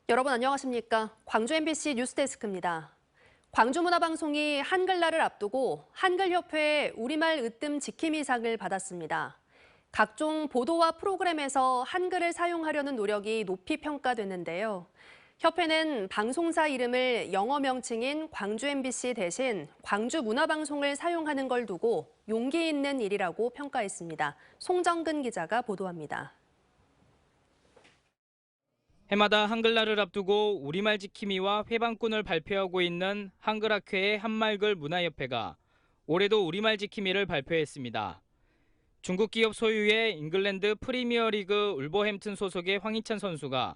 여러분 안녕하십니까? 광주 MBC 뉴스데스크입니다. 광주문화방송이 한글날을 앞두고 한글협회의 우리말 으뜸 지킴이상을 받았습니다. 각종 보도와 프로그램에서 한글을 사용하려는 노력이 높이 평가됐는데요. 협회는 방송사 이름을 영어 명칭인 광주 MBC 대신 광주문화방송을 사용하는 걸 두고 용기 있는 일이라고 평가했습니다. 송정근 기자가 보도합니다. 해마다 한글날을 앞두고 우리말 지킴이와 회방꾼을 발표하고 있는 한글학회의 한말글 문화협회가 올해도 우리말 지킴이를 발표했습니다. 중국 기업 소유의 잉글랜드 프리미어리그 울버햄튼 소속의 황희찬 선수가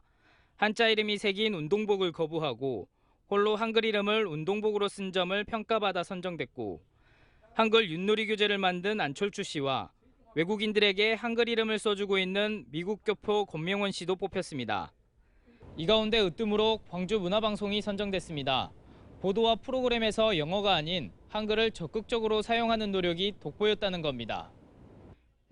한자 이름이 새긴 운동복을 거부하고 홀로 한글 이름을 운동복으로 쓴 점을 평가받아 선정됐고, 한글 윷놀이 교재를 만든 안철주 씨와 외국인들에게 한글 이름을 써주고 있는 미국 교포 권명원 씨도 뽑혔습니다. 이 가운데 으뜸으로 광주문화방송이 선정됐습니다. 보도와 프로그램에서 영어가 아닌 한글을 적극적으로 사용하는 노력이 돋보였다는 겁니다.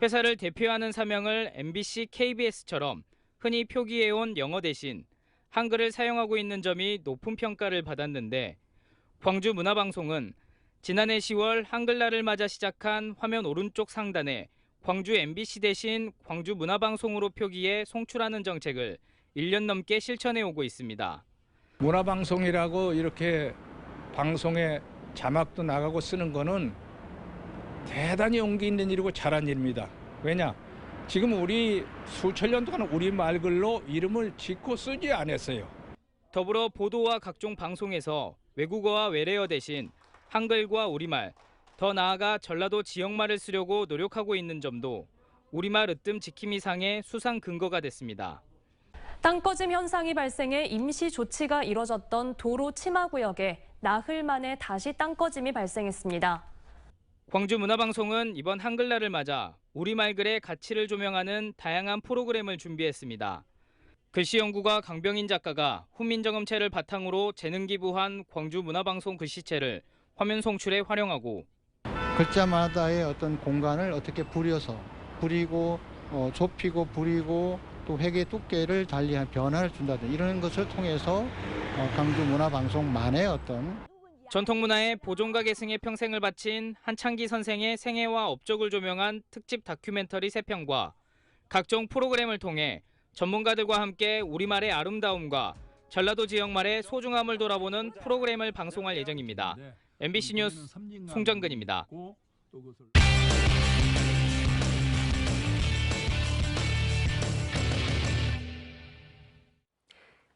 회사를 대표하는 사명을 MBC, KBS처럼 흔히 표기해온 영어 대신 한글을 사용하고 있는 점이 높은 평가를 받았는데, 광주문화방송은 지난해 10월 한글날을 맞아 시작한 화면 오른쪽 상단에 광주 MBC 대신 광주문화방송으로 표기해 송출하는 정책을 1년 넘게 실천해 오고 있습니다. 문화방송이라고 이렇게 방송에 자막도 나가고 쓰는 거는 대단히 용기 있는 일이고 잘한 일입니다. 왜냐? 지금 우리 수천 년 동안 우리 말글로 이름을 짓고 쓰지 않았어요. 더불어 보도와 각종 방송에서 외국어와 외래어 대신 한글과 우리말, 더 나아가 전라도 지역말을 쓰려고 노력하고 있는 점도 우리말 으뜸 지킴이상의 수상 근거가 됐습니다. 땅꺼짐 현상이 발생해 임시 조치가 이뤄졌던 도로 치마구역에 나흘 만에 다시 땅꺼짐이 발생했습니다. 광주문화방송은 이번 한글날을 맞아 우리말글의 가치를 조명하는 다양한 프로그램을 준비했습니다. 글씨 연구가 강병인 작가가 훈민정음체를 바탕으로 재능 기부한 광주문화방송 글씨체를 화면 송출에 활용하고, 글자마다의 어떤 공간을 어떻게 부리고 좁히고 부리고 또 회계 두께를 달리한 변화를 준다든지 이런 것을 통해서 광주문화방송만의 어떤 전통문화의 보존과 계승에 평생을 바친 한창기 선생의 생애와 업적을 조명한 특집 다큐멘터리 3편과 각종 프로그램을 통해 전문가들과 함께 우리말의 아름다움과 전라도 지역말의 소중함을 돌아보는 프로그램을 방송할 예정입니다. MBC 뉴스 송정근입니다.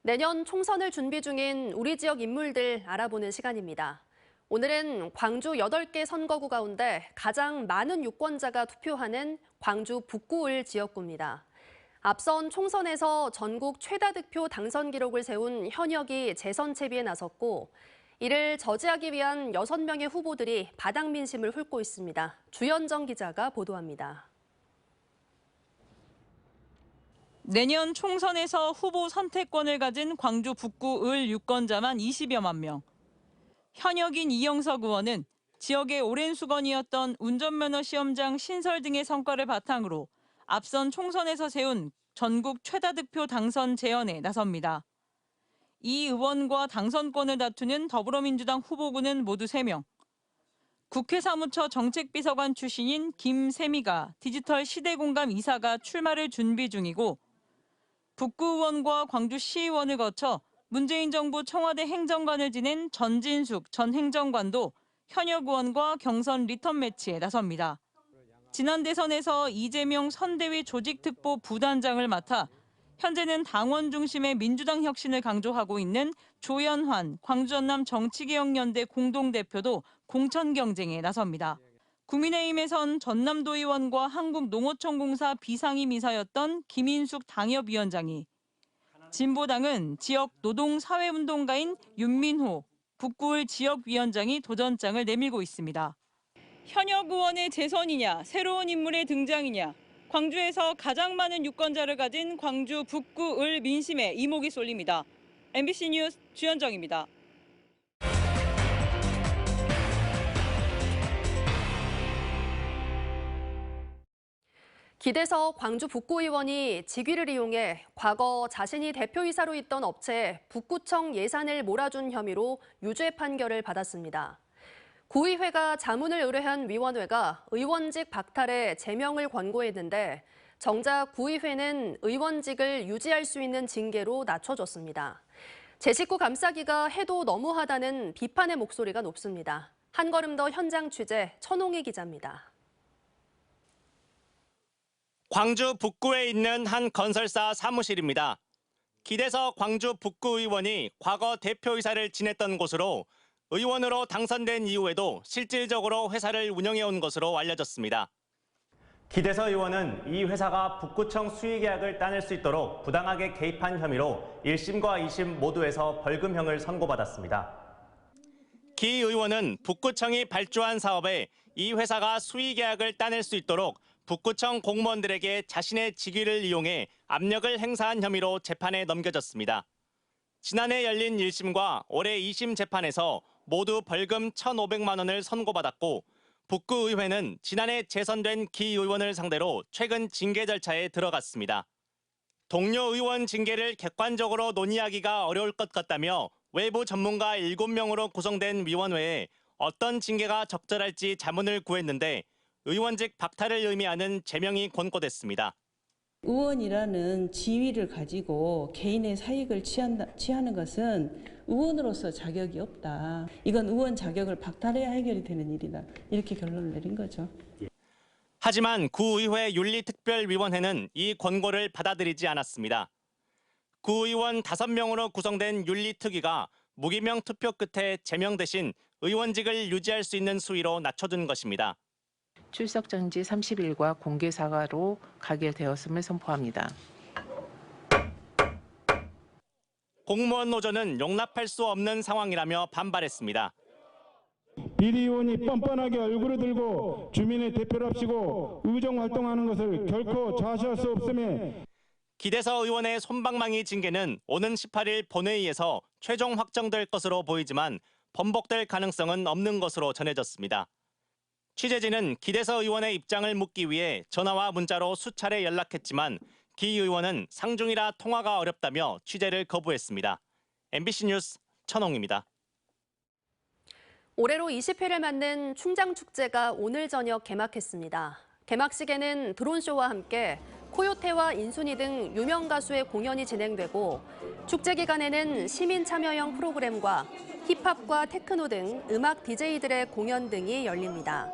내년 총선을 준비 중인 우리 지역 인물들 알아보는 시간입니다. 오늘은 광주 8개 선거구 가운데 가장 많은 유권자가 투표하는 광주 북구을 지역구입니다. 앞선 총선에서 전국 최다 득표 당선 기록을 세운 현역이 재선 채비에 나섰고, 이를 저지하기 위한 6명의 후보들이 바닥 민심을 훑고 있습니다. 주현정 기자가 보도합니다. 내년 총선에서 후보 선택권을 가진 광주 북구 을 유권자만 20여만 명. 현역인 이영석 의원은 지역의 오랜 수건이었던 운전면허 시험장 신설 등의 성과를 바탕으로 앞선 총선에서 세운 전국 최다 득표 당선 재연에 나섭니다. 이 의원과 당선권을 다투는 더불어민주당 후보군은 모두 3명. 국회 사무처 정책비서관 출신인 김세미가 디지털 시대공감 이사가 출마를 준비 중이고, 북구 의원과 광주시의원을 거쳐 문재인 정부 청와대 행정관을 지낸 전진숙 전 행정관도 현역 의원과 경선 리턴 매치에 나섭니다. 지난 대선에서 이재명 선대위 조직특보 부단장을 맡아 현재는 당원 중심의 민주당 혁신을 강조하고 있는 조연환 광주전남 정치개혁연대 공동대표도 공천 경쟁에 나섭니다. 국민의힘에선 전남도의원과 한국농어촌공사 비상임이사였던 김인숙 당협위원장이, 진보당은 지역 노동사회운동가인 윤민호 북구을 지역위원장이 도전장을 내밀고 있습니다. 현역 의원의 재선이냐, 새로운 인물의 등장이냐, 광주에서 가장 많은 유권자를 가진 광주 북구 을 민심에 이목이 쏠립니다. MBC 뉴스 주현정입니다. 기대서 광주 북구의원이 직위를 이용해 과거 자신이 대표이사로 있던 업체에 북구청 예산을 몰아준 혐의로 유죄 판결을 받았습니다. 구의회가 자문을 의뢰한 위원회가 의원직 박탈에 제명을 권고했는데 정작 구의회는 의원직을 유지할 수 있는 징계로 낮춰줬습니다. 제 식구 감싸기가 해도 너무하다는 비판의 목소리가 높습니다. 한 걸음 더 현장 취재 천홍희 기자입니다. 광주 북구에 있는 한 건설사 사무실입니다. 기대서 광주 북구의원이 과거 대표이사를 지냈던 곳으로 의원으로 당선된 이후에도 실질적으로 회사를 운영해온 것으로 알려졌습니다. 기대서 의원은 이 회사가 북구청 수의계약을 따낼 수 있도록 부당하게 개입한 혐의로 1심과 2심 모두에서 벌금형을 선고받았습니다. 기 의원은 북구청이 발주한 사업에 이 회사가 수의계약을 따낼 수 있도록 북구청 공무원들에게 자신의 직위를 이용해 압력을 행사한 혐의로 재판에 넘겨졌습니다. 지난해 열린 1심과 올해 2심 재판에서 모두 벌금 1,500만 원을 선고받았고 북구의회는 지난해 재선된 기 의원을 상대로 최근 징계 절차에 들어갔습니다. 동료 의원 징계를 객관적으로 논의하기가 어려울 것 같다며 외부 전문가 7명으로 구성된 위원회에 어떤 징계가 적절할지 자문을 구했는데 의원직 박탈을 의미하는 제명이 권고됐습니다. 의원이라는 지위를 가지고 개인의 사익을 취하는 것은 의원으로서 자격이 없다. 이건 의원 자격을 박탈해야 해결이 되는 일이다. 이렇게 결론을 내린 거죠. 하지만 구의회 윤리특별위원회는 이 권고를 받아들이지 않았습니다. 구의원 5명으로 구성된 윤리특위가 무기명 투표 끝에 제명 대신 의원직을 유지할 수 있는 수위로 낮춰둔 것입니다. 출석 정지 30일과 공개 사과로 가결되었음을 선포합니다. 공무원 노조는 용납할 수 없는 상황이라며 반발했습니다. 비리의원이 뻔뻔하게 얼굴을 들고 주민의 대표랍시고 의정활동하는 것을 결코 좌시할 수 없음에 기대서 의원의 솜방망이 징계는 오는 18일 본회의에서 최종 확정될 것으로 보이지만 번복될 가능성은 없는 것으로 전해졌습니다. 취재진은 기대서 의원의 입장을 묻기 위해 전화와 문자로 수차례 연락했지만 기 의원은 상중이라 통화가 어렵다며 취재를 거부했습니다. MBC 뉴스 천홍입니다. 올해로 20회를 맞는 충장축제가 오늘 저녁 개막했습니다. 개막식에는 드론쇼와 함께 코요테와 인순이 등 유명 가수의 공연이 진행되고 축제 기간에는 시민 참여형 프로그램과 힙합과 테크노 등 음악 DJ들의 공연 등이 열립니다.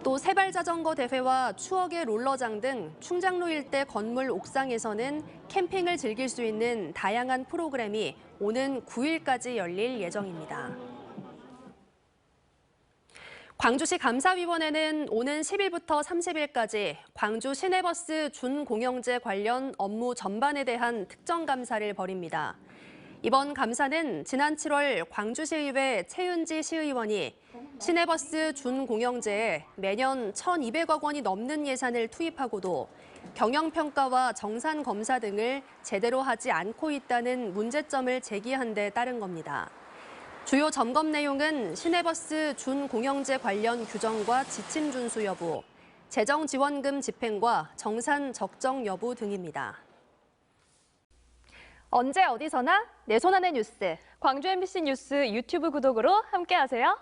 또 세발 자전거 대회와 추억의 롤러장 등 충장로 일대 건물 옥상에서는 캠핑을 즐길 수 있는 다양한 프로그램이 오는 9일까지 열릴 예정입니다. 광주시 감사위원회는 오는 10일부터 30일까지 광주 시내버스 준공영제 관련 업무 전반에 대한 특정 감사를 벌입니다. 이번 감사는 지난 7월 광주시의회 최은지 시의원이 시내버스 준공영제에 매년 1,200억 원이 넘는 예산을 투입하고도 경영평가와 정산검사 등을 제대로 하지 않고 있다는 문제점을 제기한 데 따른 겁니다. 주요 점검 내용은 시내버스 준공영제 관련 규정과 지침 준수 여부, 재정지원금 집행과 정산 적정 여부 등입니다. 언제 어디서나 내 손 안의 뉴스. 광주 MBC 뉴스 유튜브 구독으로 함께하세요.